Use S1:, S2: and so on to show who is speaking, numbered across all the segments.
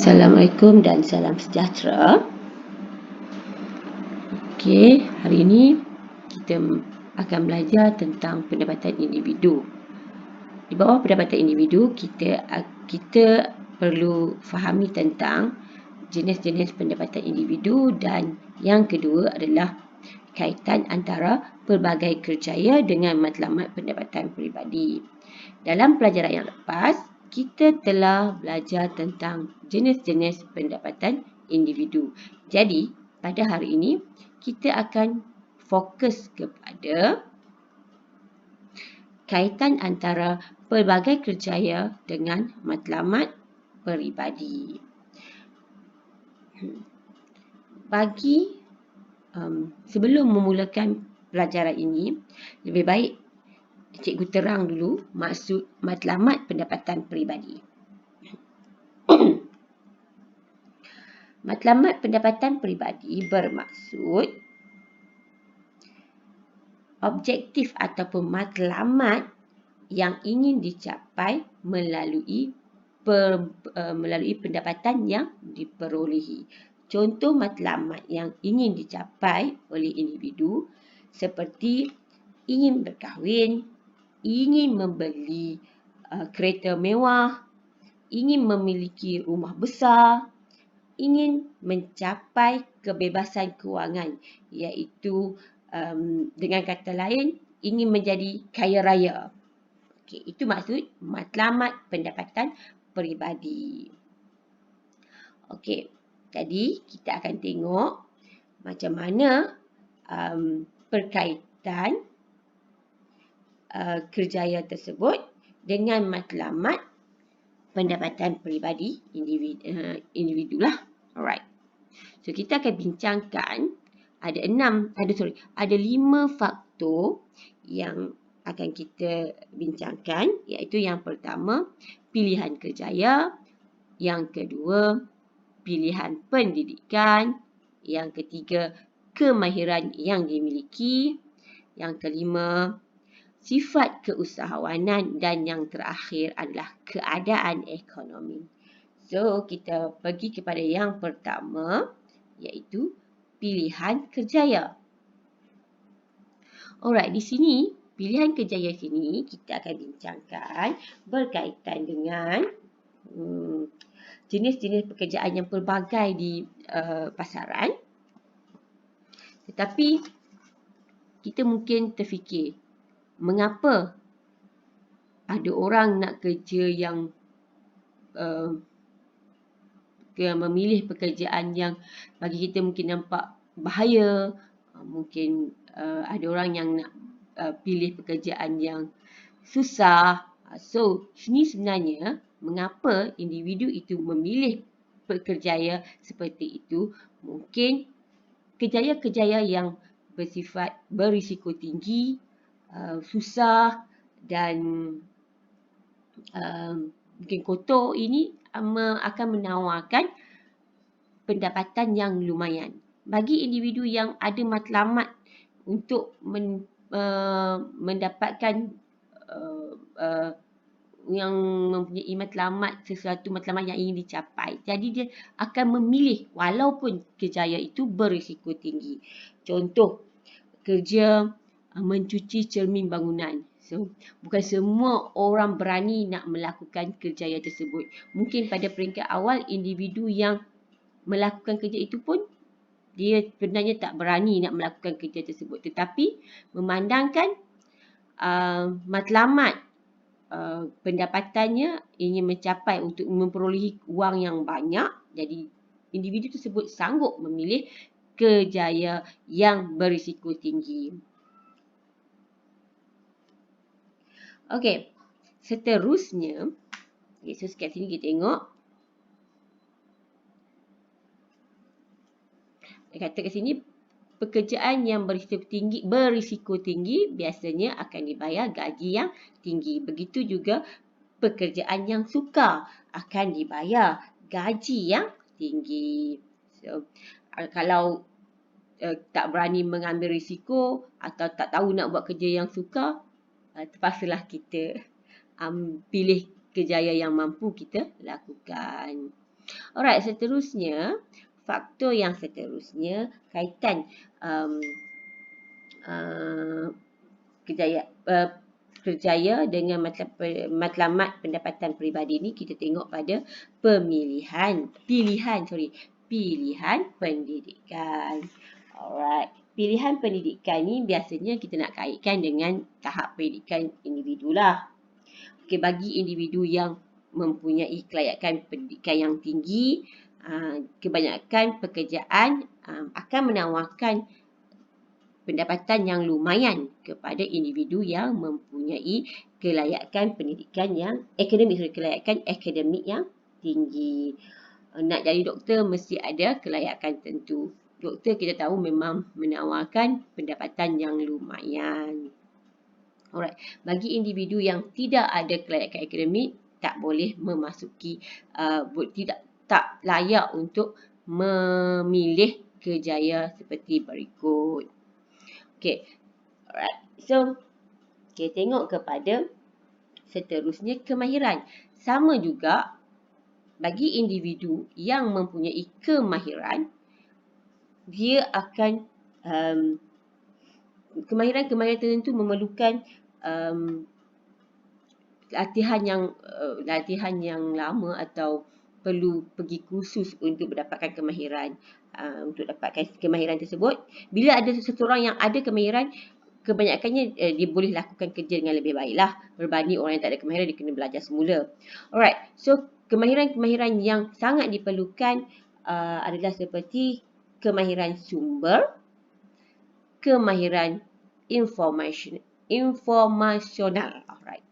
S1: Assalamualaikum dan salam sejahtera. Okey, hari ini kita akan belajar tentang pendapatan individu. Di bawah pendapatan individu, kita perlu fahami tentang jenis-jenis pendapatan individu, dan yang kedua adalah kaitan antara pelbagai kerjaya dengan matlamat pendapatan peribadi. Dalam pelajaran yang lepas, kita telah belajar tentang jenis-jenis pendapatan individu. Jadi, pada hari ini, kita akan fokus kepada kaitan antara pelbagai kerjaya dengan matlamat peribadi. Sebelum memulakan pelajaran ini, lebih baik cikgu terang dulu maksud matlamat pendapatan peribadi. Matlamat pendapatan peribadi bermaksud objektif ataupun matlamat yang ingin dicapai melalui pendapatan yang diperolehi. Contoh matlamat yang ingin dicapai oleh individu seperti ingin berkahwin, ingin membeli kereta mewah, ingin memiliki rumah besar, ingin mencapai kebebasan kewangan, iaitu dengan kata lain, ingin menjadi kaya raya. Okey, itu maksud matlamat pendapatan peribadi. Okey, jadi kita akan tengok macam mana perkaitan kerjaya tersebut dengan matlamat pendapatan peribadi individu lah. Alright. So kita akan bincangkan ada 5 faktor yang akan kita bincangkan, iaitu yang pertama, pilihan kerjaya, yang kedua, pilihan pendidikan, yang ketiga, kemahiran yang dimiliki, yang kelima, sifat keusahawanan, dan yang terakhir adalah keadaan ekonomi. So, kita pergi kepada yang pertama, iaitu pilihan kerjaya. Alright, di sini, pilihan kerjaya sini kita akan bincangkan berkaitan dengan jenis-jenis pekerjaan yang pelbagai di pasaran. Tetapi, kita mungkin terfikir, mengapa ada orang nak kerja yang memilih pekerjaan yang bagi kita mungkin nampak bahaya, mungkin ada orang yang nak pilih pekerjaan yang susah. So, sini sebenarnya mengapa individu itu memilih pekerjaya seperti itu? Mungkin kerjaya-kerjaya yang bersifat berisiko tinggi, susah dan mungkin kotor ini akan menawarkan pendapatan yang lumayan. Bagi individu yang ada matlamat untuk mendapatkan yang mempunyai sesuatu matlamat yang ingin dicapai, jadi dia akan memilih walaupun kerjaya itu berisiko tinggi. Contoh, kerja mencuci cermin bangunan. So, bukan semua orang berani nak melakukan kerjaya tersebut. Mungkin pada peringkat awal, individu yang melakukan kerja itu pun, dia sebenarnya tak berani nak melakukan kerja tersebut. Tetapi, memandangkan matlamat pendapatannya ingin mencapai untuk memperolehi wang yang banyak, jadi individu tersebut sanggup memilih kerjaya yang berisiko tinggi. Okey, seterusnya, so kat sini kita tengok. Dia kata kat sini, pekerjaan yang berisiko tinggi biasanya akan dibayar gaji yang tinggi. Begitu juga pekerjaan yang sukar akan dibayar gaji yang tinggi. So, kalau tak berani mengambil risiko atau tak tahu nak buat kerja yang sukar, terpaksalah kita pilih kerjaya yang mampu kita lakukan. Alright, seterusnya, faktor yang seterusnya kaitan kerjaya dengan matlamat pendapatan peribadi ni, kita tengok pada pilihan pendidikan. Alright, pilihan pendidikan ni biasanya kita nak kaitkan dengan tahap pendidikan individu lah. Okay, bagi individu yang mempunyai kelayakan pendidikan yang tinggi, kebanyakan pekerjaan akan menawarkan pendapatan yang lumayan kepada individu yang mempunyai kelayakan pendidikan yang kelayakan akademik yang tinggi. Nak jadi doktor mesti ada kelayakan tentu. Doktor kita tahu memang menawarkan pendapatan yang lumayan. Alright, bagi individu yang tidak ada kelayakan akademik, tak boleh memasuki, tak layak untuk memilih kerjaya seperti berikut. Okay, alright. So, okay, tengok kepada seterusnya kemahiran. Sama juga bagi individu yang mempunyai kemahiran, dia akan kemahiran-kemahiran tertentu memerlukan latihan yang lama atau perlu pergi kursus untuk mendapatkan kemahiran. Untuk dapatkan kemahiran tersebut, bila ada seseorang yang ada kemahiran, kebanyakannya dia boleh lakukan kerja dengan lebih baiklah berbanding orang yang tak ada kemahiran, dia kena belajar semula. Alright, so kemahiran-kemahiran yang sangat diperlukan adalah seperti kemahiran sumber, kemahiran informasional, alright,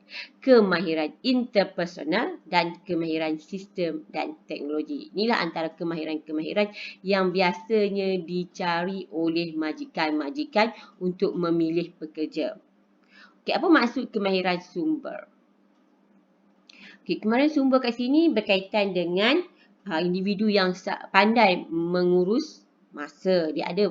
S1: kemahiran interpersonal dan kemahiran sistem dan teknologi. Inilah antara kemahiran-kemahiran yang biasanya dicari oleh majikan-majikan untuk memilih pekerja. Okay, apa maksud kemahiran sumber? Okay, kemahiran sumber kat sini berkaitan dengan individu yang pandai mengurus masa. Dia ada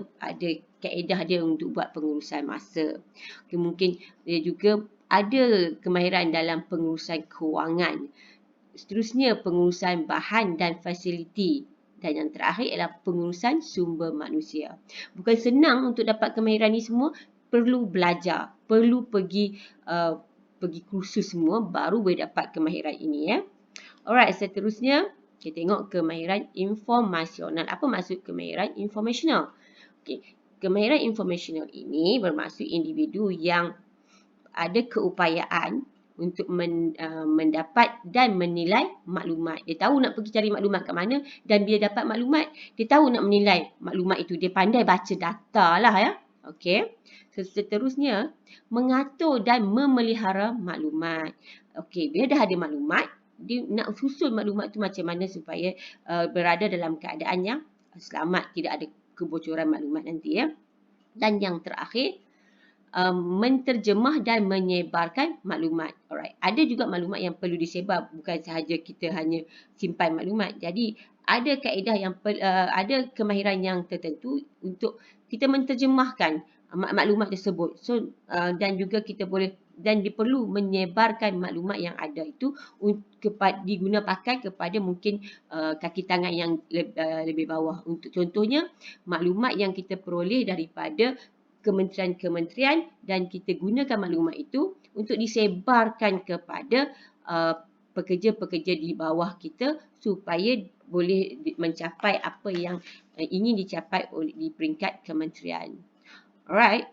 S1: kaedah dia untuk buat pengurusan masa. Okay, mungkin dia juga ada kemahiran dalam pengurusan kewangan. Seterusnya, pengurusan bahan dan fasiliti. Dan yang terakhir ialah pengurusan sumber manusia. Bukan senang untuk dapat kemahiran ni semua. Perlu belajar. Perlu pergi kursus semua baru boleh dapat kemahiran ini. Ya. Alright, seterusnya kita tengok kemahiran informasional. Apa maksud kemahiran informasional? Okay. Kemahiran informasional ini bermaksud individu yang ada keupayaan untuk mendapat dan menilai maklumat. Dia tahu nak pergi cari maklumat kat mana, dan bila dapat maklumat, dia tahu nak menilai maklumat itu. Dia pandai baca data lah ya. Okey. Seterusnya, mengatur dan memelihara maklumat. Okey, bila dah ada maklumat, dia nak susun maklumat tu macam mana supaya berada dalam keadaan yang selamat, tidak ada kebocoran maklumat nanti ya. Dan yang terakhir, menterjemah dan menyebarkan maklumat. Alright. Ada juga maklumat yang perlu disebar, bukan sahaja kita hanya simpan maklumat. Jadi ada kaedah yang ada kemahiran yang tertentu untuk kita menterjemahkan maklumat tersebut. So dan juga kita boleh dan diperlu menyebarkan maklumat yang ada itu diguna pakai kepada mungkin kaki tangan yang lebih bawah. Untuk contohnya, maklumat yang kita peroleh daripada kementerian-kementerian, dan kita gunakan maklumat itu untuk disebarkan kepada pekerja-pekerja di bawah kita supaya boleh mencapai apa yang ingin dicapai di peringkat kementerian. Alright.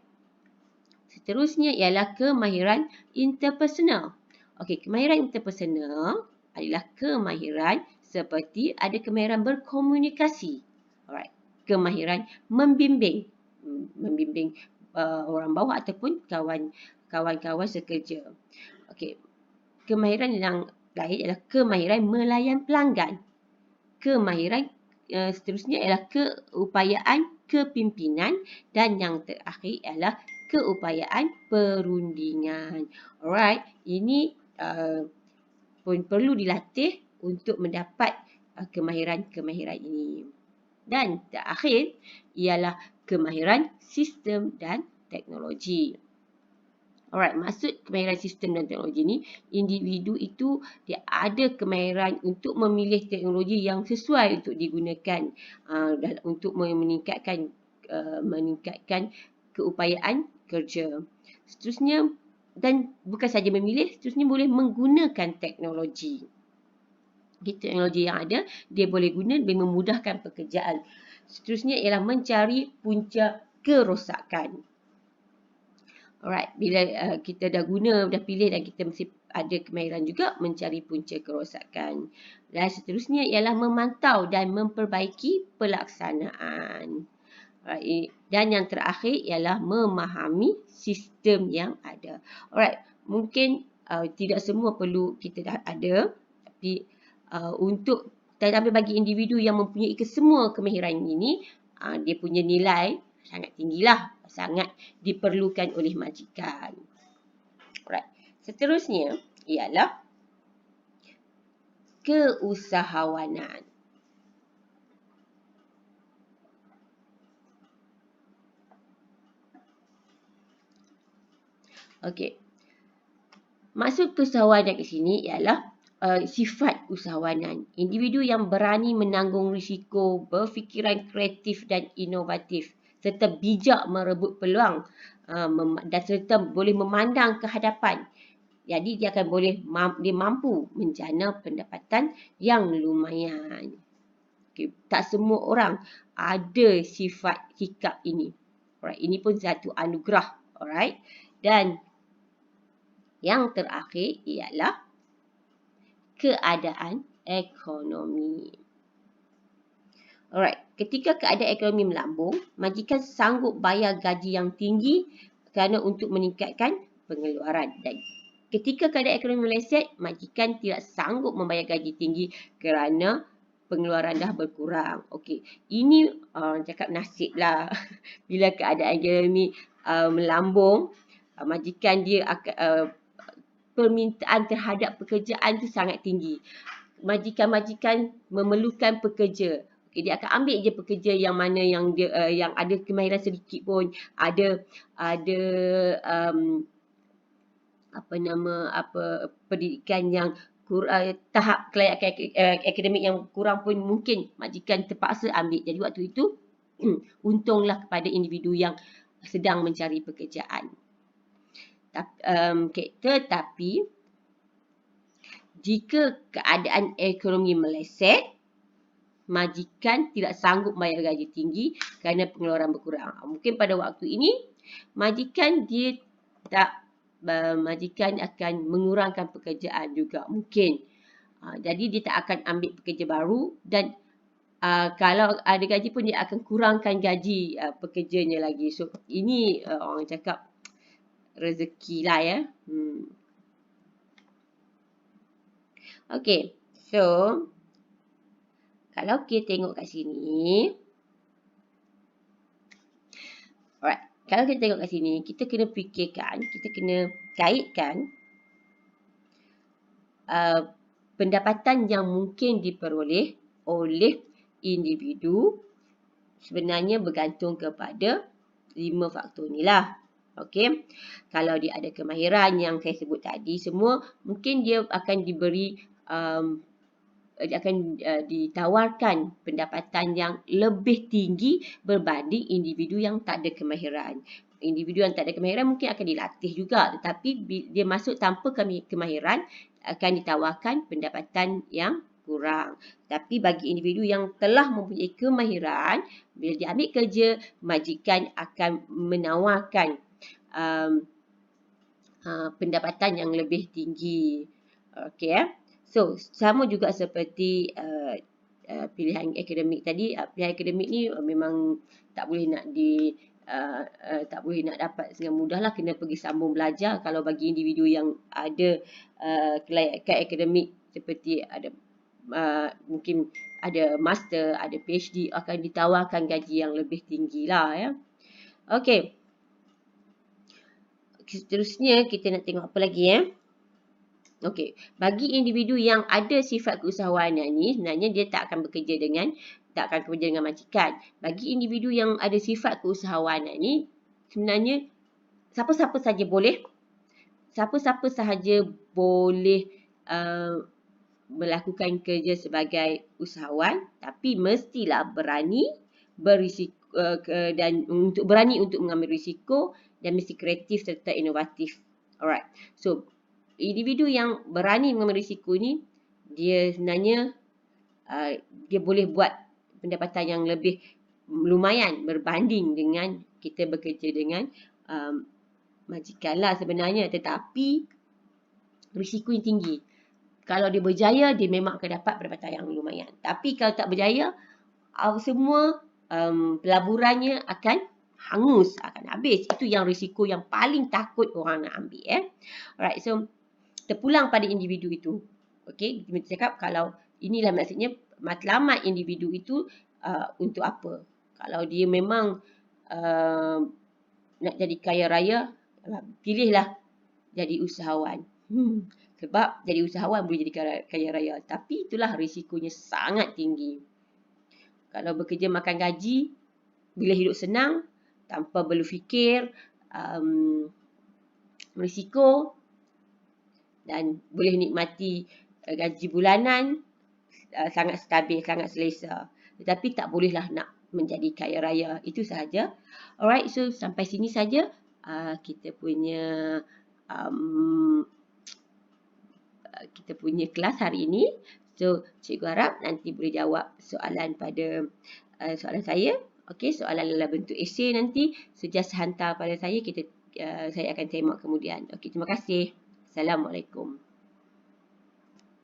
S1: Seterusnya ialah kemahiran interpersonal. Okey, kemahiran interpersonal adalah kemahiran seperti ada kemahiran berkomunikasi. Alright. Kemahiran membimbing orang bawah ataupun kawan-kawan sekerja. Okey. Kemahiran yang lain ialah kemahiran melayan pelanggan. Kemahiran seterusnya ialah keupayaan kepimpinan, dan yang terakhir ialah keupayaan perundingan. Alright, ini pun perlu dilatih untuk mendapat kemahiran-kemahiran ini. Dan terakhir ialah kemahiran sistem dan teknologi. Alright, maksud kemahiran sistem dan teknologi ni, individu itu dia ada kemahiran untuk memilih teknologi yang sesuai untuk digunakan dan untuk meningkatkan keupayaan kerja. Seterusnya, dan bukan saja memilih, seterusnya boleh menggunakan teknologi. Teknologi yang ada, dia boleh guna, boleh memudahkan pekerjaan. Seterusnya ialah mencari punca kerosakan. Alright, bila kita dah guna, dah pilih dan kita mesti ada kemahiran juga mencari punca kerosakan. Dan seterusnya ialah memantau dan memperbaiki pelaksanaan. Alright, dan yang terakhir ialah memahami sistem yang ada. Alright, mungkin tidak semua perlu kita dah ada, tapi tetapi bagi individu yang mempunyai kesemua kemahiran ini, dia punya nilai sangat tinggilah, sangat diperlukan oleh majikan. Alright. Seterusnya ialah keusahawanan. Okey. Maksud keusahawanan di sini ialah sifat usahawanan. Individu yang berani menanggung risiko, berfikiran kreatif dan inovatif serta bijak merebut peluang dan serta boleh memandang ke hadapan. Jadi dia akan dia mampu menjana pendapatan yang lumayan. Okay. Tak semua orang ada sifat hikap ini. Alright, ini pun satu anugerah. Alright. Dan yang terakhir ialah keadaan ekonomi. Alright, ketika keadaan ekonomi melambung, majikan sanggup bayar gaji yang tinggi kerana untuk meningkatkan pengeluaran. Dan ketika keadaan ekonomi meleset, majikan tidak sanggup membayar gaji tinggi kerana pengeluaran dah berkurang. Okey, ini cakap nasib lah. Bila keadaan ekonomi melambung, majikan dia akan permintaan terhadap pekerjaan tu sangat tinggi. Majikan-majikan memerlukan pekerja. Okay, dia akan ambil je pekerja yang mana yang dia yang ada kemahiran sedikit pun, ada pendidikan yang tahap kelayakan akademik yang kurang pun mungkin majikan terpaksa ambil. Jadi waktu itu untunglah kepada individu yang sedang mencari pekerjaan. Tetapi jika keadaan ekonomi meleset, majikan tidak sanggup bayar gaji tinggi kerana pengeluaran berkurang. Mungkin pada waktu ini majikan akan mengurangkan pekerjaan juga mungkin. Jadi dia tak akan ambil pekerja baru dan kalau ada gaji pun dia akan kurangkan gaji pekerjanya lagi. So ini orang cakap rezeki lah ya. Okay, so kalau kita tengok kat sini, alright, kalau kita tengok kat sini, kita kena fikirkan, kita kena kaitkan pendapatan yang mungkin diperoleh oleh individu sebenarnya bergantung kepada 5 faktor ni lah. Okey, kalau dia ada kemahiran yang saya sebut tadi semua, mungkin dia akan ditawarkan pendapatan yang lebih tinggi berbanding individu yang tak ada kemahiran. Individu yang tak ada kemahiran mungkin akan dilatih juga, tetapi dia masuk tanpa kemahiran akan ditawarkan pendapatan yang kurang. Tapi bagi individu yang telah mempunyai kemahiran, bila dia ambil kerja, majikan akan menawarkan pendapatan yang lebih tinggi. Okey. So, sama juga seperti pilihan akademik tadi. Pilihan akademik ni memang tak boleh nak dapat dengan mudah lah. Kena pergi sambung belajar. Kalau bagi individu yang ada kelayakan akademik seperti ada mungkin ada master, ada PhD, akan ditawarkan gaji yang lebih tinggi lah ya. Okey. Seterusnya kita nak tengok apa lagi ya. Okey, bagi individu yang ada sifat keusahawanan ni, sebenarnya dia tak akan bekerja dengan majikan. Bagi individu yang ada sifat keusahawanan ni, sebenarnya siapa-siapa saja boleh siapa-siapa sahaja boleh melakukan kerja sebagai usahawan, tapi mestilah berani berisiko dan berani untuk mengambil risiko, dan mesti kreatif serta inovatif. Alright. So, individu yang berani mengambil risiko ni, dia sebenarnya dia boleh buat pendapatan yang lebih lumayan berbanding dengan kita bekerja dengan majikan lah sebenarnya, tetapi risiko yang tinggi. Kalau dia berjaya, dia memang akan dapat pendapatan yang lumayan. Tapi kalau tak berjaya, semua pelaburannya akan hangus, akan habis. Itu yang risiko yang paling takut orang nak ambil. Alright, so terpulang pada individu itu. Okay, kita cakap kalau inilah maksudnya matlamat individu itu untuk apa. Kalau dia memang nak jadi kaya raya, pilihlah jadi usahawan. Sebab jadi usahawan boleh jadi kaya raya. Tapi itulah risikonya sangat tinggi. Kalau bekerja makan gaji, bila hidup senang, tanpa berfikir, risiko, dan boleh nikmati gaji bulanan, sangat stabil, sangat selesa. Tetapi tak bolehlah nak menjadi kaya raya. Itu sahaja. Alright, so sampai sini saja kita punya kelas hari ini. So, cikgu harap nanti boleh jawab soalan pada soalan saya. Okey, soalan dalam bentuk esei nanti. So, just hantar pada saya. Saya akan tengok kemudian. Okey, terima kasih. Assalamualaikum.